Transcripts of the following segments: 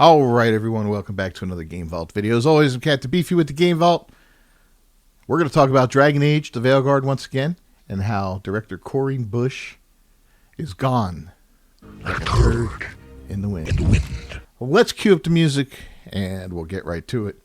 All right, everyone, welcome back to another Game Vault video. As always, I'm Cat to Beef you with the Game Vault. We're going to talk about Dragon Age, the Veilguard once again, and how director Corinne Bush is gone like a bird in the wind. Well, let's cue up the music, and we'll get right to it.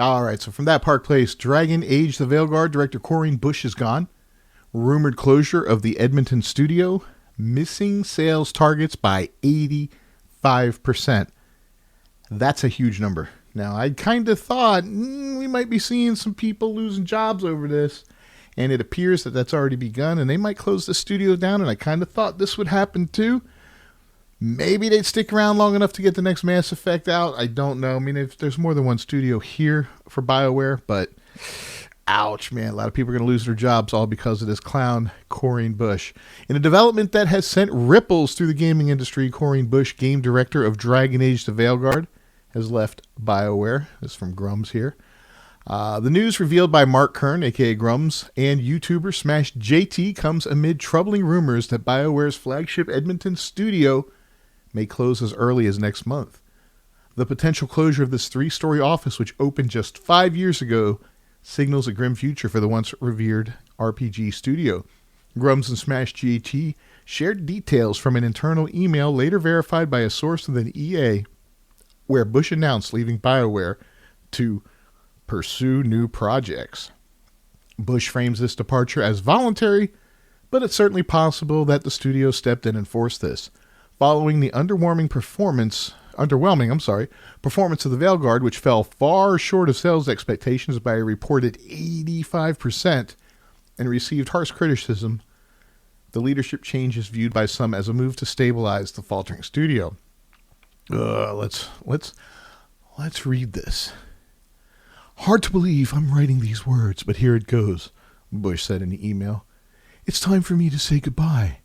All right, so from that Park Place, Dragon Age, the Veilguard, director Corinne Bush is gone. Rumored closure of the Edmonton studio. Missing sales targets by 85%. That's a huge number. Now, I kind of thought we might be seeing some people losing jobs over this, and it appears that that's already begun, and they might close the studio down, and I kind of thought this would happen too. Maybe they'd stick around long enough to get the next Mass Effect out. I don't know. I mean, if there's more than one studio here for Bioware, but ouch, man. A lot of people are going to lose their jobs all because of this clown, Corinne Bush. In a development that has sent ripples through the gaming industry, Corinne Bush, game director of Dragon Age the Veilguard, has left Bioware. This is from Grums here. The news revealed by Mark Kern, a.k.a. Grums, and YouTuber Smash JT comes amid troubling rumors that Bioware's flagship Edmonton studio may close as early as next month. The potential closure of this 3-story office, which opened just 5 years ago, signals a grim future for the once revered RPG studio. Grums and Smash GT shared details from an internal email later verified by a source within EA, where Bush announced leaving BioWare to pursue new projects. Bush frames this departure as voluntary, but it's certainly possible that the studio stepped in and forced this. Following the underwhelming performance of the Veilguard, which fell far short of sales expectations by a reported 85% and received harsh criticism, the leadership change is viewed by some as a move to stabilize the faltering studio. Let's read this. Hard to believe I'm writing these words, but here it goes, Bush said in the email. It's time for me to say goodbye.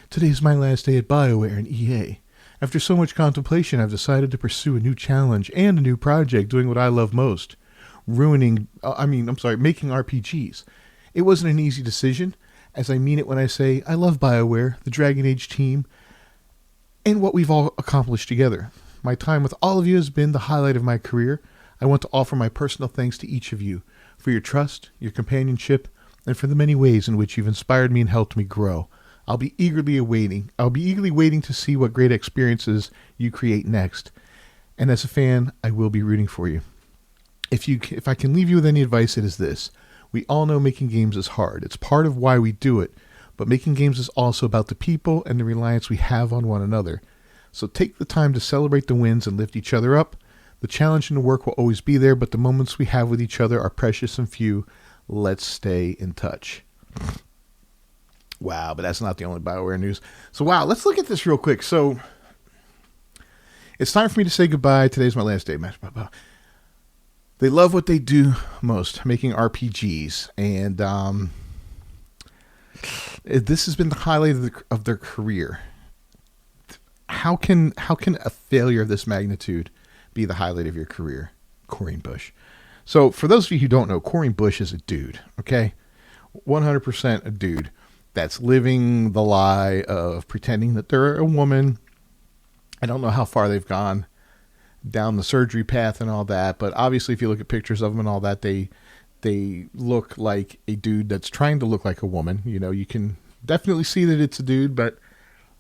Today is my last day at BioWare and EA. After so much contemplation, I've decided to pursue a new challenge and a new project doing what I love most. Making RPGs. It wasn't an easy decision, as I mean it when I say I love BioWare, the Dragon Age team, and what we've all accomplished together. My time with all of you has been the highlight of my career. I want to offer my personal thanks to each of you for your trust, your companionship, and for the many ways in which you've inspired me and helped me grow. I'll be eagerly waiting to see what great experiences you create next. And as a fan, I will be rooting for you. If I can leave you with any advice, it is this. We all know making games is hard. It's part of why we do it. But making games is also about the people and the reliance we have on one another. So take the time to celebrate the wins and lift each other up. The challenge and the work will always be there, but the moments we have with each other are precious and few. Let's stay in touch. Wow, but that's not the only BioWare news. So, wow, let's look at this real quick. So, it's time for me to say goodbye. Today's my last day. They love what they do most, making RPGs. And this has been the highlight of their career. How can a failure of this magnitude be the highlight of your career? Corinne Bush. So, for those of you who don't know, Corinne Bush is a dude, okay? 100% a dude that's living the lie of pretending that they're a woman. I don't know how far they've gone down the surgery path and all that, but obviously if you look at pictures of them and all that, they look like a dude that's trying to look like a woman. You know, you can definitely see that it's a dude, but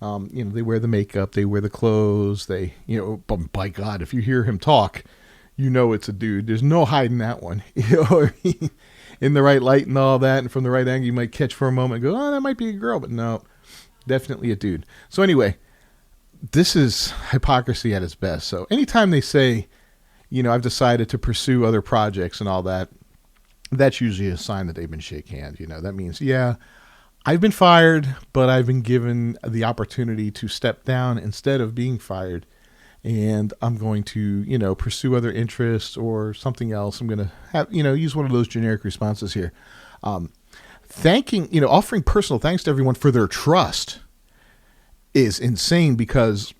they wear the makeup, they wear the clothes, but by God, if you hear him talk, you know it's a dude. There's no hiding that one. You know what I mean? In the right light and all that, and from the right angle, you might catch for a moment and go, oh, that might be a girl, but no, definitely a dude. So anyway, this is hypocrisy at its best. So anytime they say, I've decided to pursue other projects and all that, that's usually a sign that they've been shake hands. That means, yeah, I've been fired, but I've been given the opportunity to step down instead of being fired. And I'm going to, pursue other interests or something else. I'm going to have, use one of those generic responses here. Offering personal thanks to everyone for their trust is insane because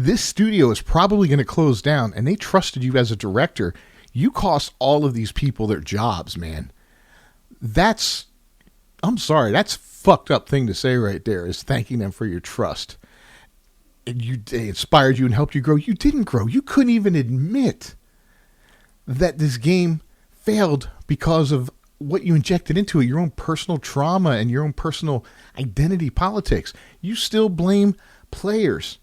this studio is probably going to close down, and they trusted you as a director. You cost all of these people their jobs, man. I'm sorry, that's a fucked up thing to say right there, is thanking them for your trust. And they inspired you and helped you grow. You didn't grow. You couldn't even admit that this game failed because of what you injected into it, your own personal trauma and your own personal identity politics. You still blame players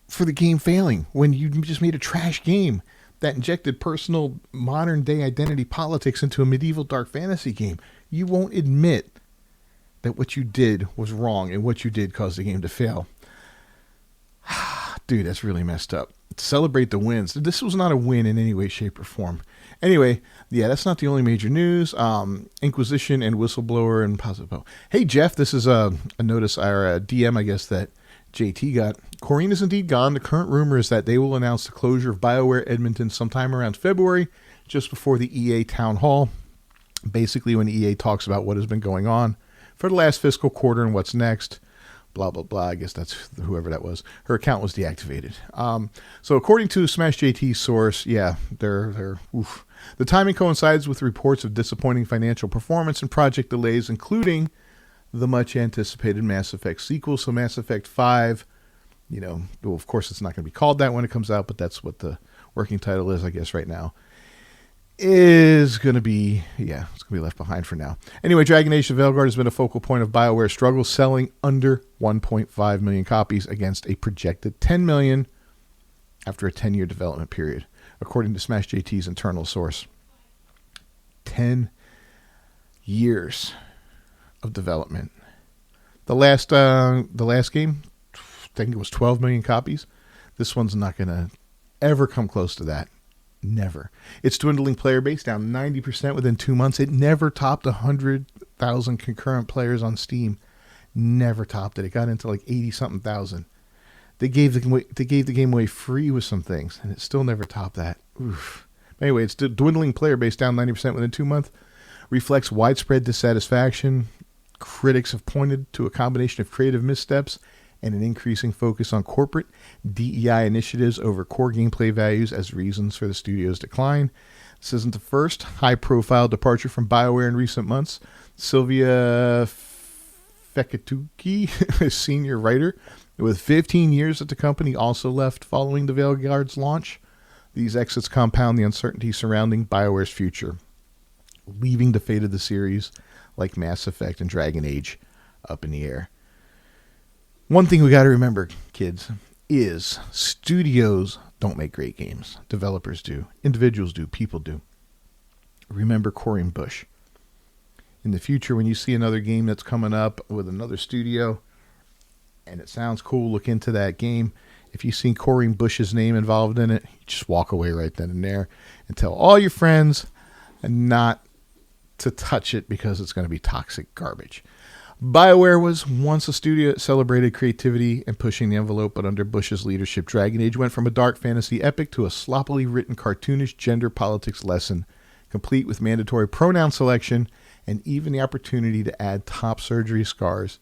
for the game failing when you just made a trash game that injected personal modern day identity politics into a medieval dark fantasy game. You won't admit that what you did was wrong and what you did caused the game to fail. Dude, that's really messed up. Celebrate the wins. This was not a win in any way, shape, or form. Anyway, yeah, that's not the only major news. Inquisition and Whistleblower and Positive. Hey, Jeff, this is a notice, or a DM, I guess, that JT got. Corrine is indeed gone. The current rumor is that they will announce the closure of Bioware Edmonton sometime around February, just before the EA Town Hall. Basically, when EA talks about what has been going on for the last fiscal quarter and what's next. Blah, blah, blah. I guess that's whoever that was. Her account was deactivated. So according to Smash JT's source, yeah, they're oof. The timing coincides with reports of disappointing financial performance and project delays, including the much anticipated Mass Effect sequel. So Mass Effect 5, well, of course it's not going to be called that when it comes out, but that's what the working title is, I guess, right now. Is going to be, it's going to be left behind for now. Anyway, Dragon Age the Veilguard has been a focal point of BioWare's struggle, selling under 1.5 million copies against a projected 10 million after a 10-year development period, according to Smash JT's internal source. 10 years of development. The last game, I think it was 12 million copies. This one's not going to ever come close to that. Never. Its dwindling player base down 90% within 2 months. It never topped 100,000 concurrent players on Steam. Never topped it. It got into like 80-something thousand. They gave the game away free with some things, and it still never topped that. Oof. Anyway, its dwindling player base down 90% within 2 months reflects widespread dissatisfaction. Critics have pointed to a combination of creative missteps and an increasing focus on corporate DEI initiatives over core gameplay values as reasons for the studio's decline. This isn't the first high-profile departure from BioWare in recent months. Sylvia Fekituki, a senior writer with 15 years at the company, also left following the Veilguard's launch. These exits compound the uncertainty surrounding BioWare's future, leaving the fate of the series, like Mass Effect and Dragon Age, up in the air. One thing we got to remember, kids, is studios don't make great games. Developers do. Individuals do. People do. Remember Corrine Bush. In the future, when you see another game that's coming up with another studio and it sounds cool, look into that game. If you see Corrine Bush's name involved in it, you just walk away right then and there and tell all your friends not to touch it because it's going to be toxic garbage. BioWare was once a studio that celebrated creativity and pushing the envelope, but under Bush's leadership, Dragon Age went from a dark fantasy epic to a sloppily written cartoonish gender politics lesson, complete with mandatory pronoun selection and even the opportunity to add top surgery scars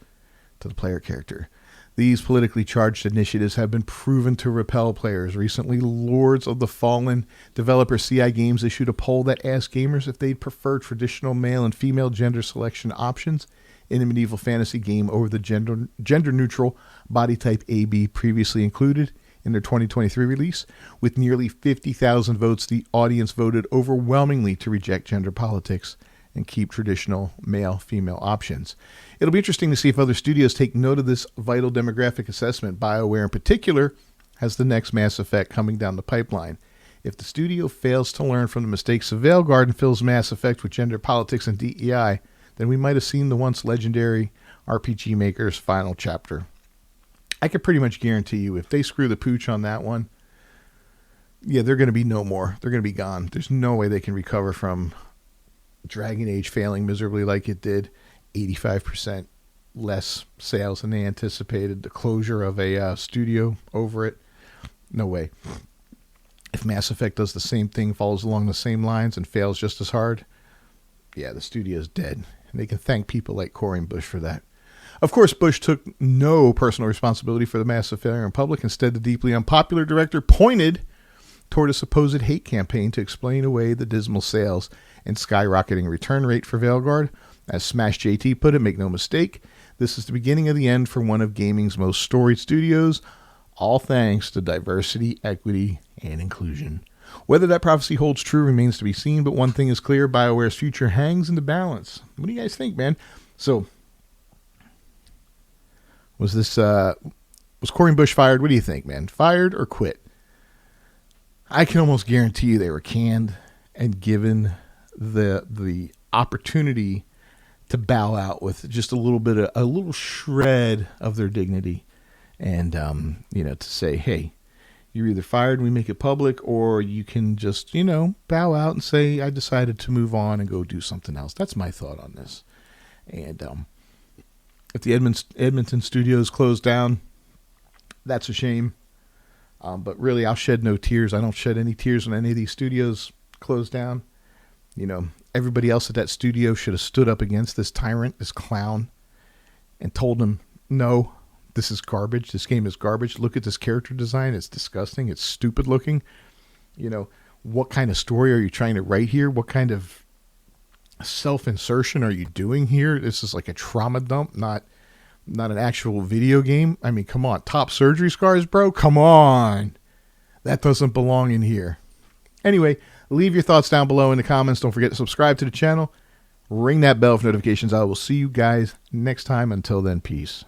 to the player character. These politically charged initiatives have been proven to repel players. Recently, Lords of the Fallen developer CI Games issued a poll that asked gamers if they'd prefer traditional male and female gender selection options in a medieval fantasy game over the gender-neutral body type AB previously included in their 2023 release. With nearly 50,000 votes, the audience voted overwhelmingly to reject gender politics and keep traditional male-female options. It'll be interesting to see if other studios take note of this vital demographic assessment. BioWare in particular has the next Mass Effect coming down the pipeline. If the studio fails to learn from the mistakes of Veilguard and fills Mass Effect with gender politics and DEI, then we might have seen the once legendary RPG maker's final chapter. I can pretty much guarantee you if they screw the pooch on that one, yeah, they're going to be no more. They're going to be gone. There's no way they can recover from Dragon Age failing miserably like it did. 85% less sales than they anticipated. The closure of a studio over it. No way. If Mass Effect does the same thing, follows along the same lines, and fails just as hard, yeah, the studio's dead. And they can thank people like Corrine Bush for that. Of course, Bush took no personal responsibility for the massive failure in public. Instead, the deeply unpopular director pointed toward a supposed hate campaign to explain away the dismal sales and skyrocketing return rate for Veilguard. As Smash JT put it, make no mistake, this is the beginning of the end for one of gaming's most storied studios, all thanks to diversity, equity, and inclusion. Whether that prophecy holds true remains to be seen, but one thing is clear, BioWare's future hangs in the balance. What do you guys think, man? So, was Cory Bush fired? What do you think, man? Fired or quit? I can almost guarantee you they were canned and given the opportunity to bow out with just a little shred of their dignity, and to say, hey, you're either fired and we make it public, or you can just bow out and say, I decided to move on and go do something else. That's my thought on this. And if the Edmonton studios closed down, that's a shame. But really, I'll shed no tears. I don't shed any tears when any of these studios close down. Everybody else at that studio should have stood up against this tyrant, this clown, and told him, no, this is garbage. This game is garbage. Look at this character design. It's disgusting. It's stupid looking. What kind of story are you trying to write here? What kind of self-insertion are you doing here? This is like a trauma dump, not an actual video game. I mean, come on. Top surgery scars, bro? Come on. That doesn't belong in here. Anyway, leave your thoughts down below in the comments. Don't forget to subscribe to the channel. Ring that bell for notifications. I will see you guys next time. Until then, peace.